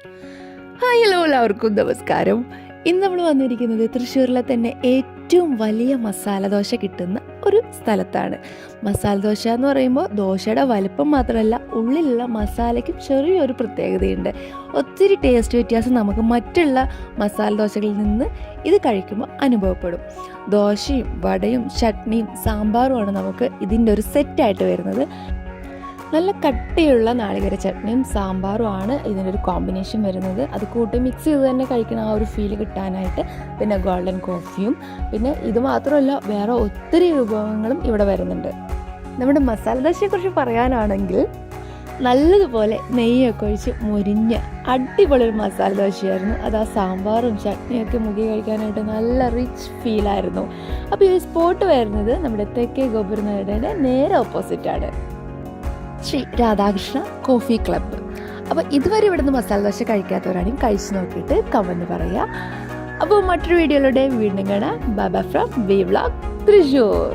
Hi hello എല്ലാവർക്കും നമസ്കാരം. ഇന്ന് നമ്മൾ വന്നിരിക്കുന്നത് തൃശ്ശൂരിലെ തന്നെ ഏറ്റവും വലിയ മസാല ദോശ കിട്ടുന്ന ഒരു സ്ഥലത്താണ്. മസാല ദോശ എന്ന് പറയുമ്പോൾ ദോശയുടെ വലിപ്പം മാത്രമല്ല, ഉള്ളിലുള്ള മസാലയ്ക്കും ചെറിയൊരു പ്രത്യേകതയുണ്ട്. ഒത്തിരി ടേസ്റ്റ് വ്യത്യാസം നമുക്ക് മറ്റുള്ള മസാല ദോശകളിൽ നിന്ന് ഇത് കഴിക്കുമ്പോൾ അനുഭവപ്പെടും. ദോശയും വടയും ചട്നിയും സാമ്പാറുമാണ് നമുക്ക് ഇതിൻ്റെ ഒരു സെറ്റായിട്ട് വരുന്നത്. നല്ല കട്ടിയുള്ള നാളികേര ചട്നിയും സാമ്പാറുമാണ് ഇതിനൊരു കോമ്പിനേഷൻ വരുന്നത്. അത് കൂട്ടി മിക്സ് ചെയ്ത് തന്നെ കഴിക്കുന്ന ആ ഒരു ഫീൽ കിട്ടാനായിട്ട് പിന്നെ ഗോൾഡൻ കോഫിയും, പിന്നെ ഇത് മാത്രമല്ല വേറെ ഒത്തിരി വിഭവങ്ങളും ഇവിടെ വരുന്നുണ്ട്. നമ്മുടെ മസാല ദോശയെക്കുറിച്ച് പറയാനാണെങ്കിൽ നല്ലതുപോലെ നെയ്യൊക്കെ ഒഴിച്ച് മുരിഞ്ഞ അടിപൊളി ഒരു മസാല ദോശയായിരുന്നു. അത് ആ സാമ്പാറും ചട്നിയൊക്കെ മുക്കി കഴിക്കാനായിട്ട് നല്ല റിച്ച് ഫീലായിരുന്നു. അപ്പോൾ ഈ സ്പോട്ട് വരുന്നത് നമ്മുടെ തെക്കേ ഗോപുരനടയുടെ നേരെ ഓപ്പോസിറ്റാണ്, ശ്രീ രാധാകൃഷ്ണ കോഫി ക്ലബ്ബ്. അപ്പോൾ ഇതുവരെ ഇവിടുന്ന് മസാല ദോശ കഴിക്കാത്തവരാണെങ്കിൽ കഴിച്ച് നോക്കിയിട്ട് കമൻറ്റ് പറയുക. അപ്പോൾ മറ്റൊരു വീഡിയോയിലൂടെ വീണ്ടും കാണാം. Bye bye from V vlog Thrissur.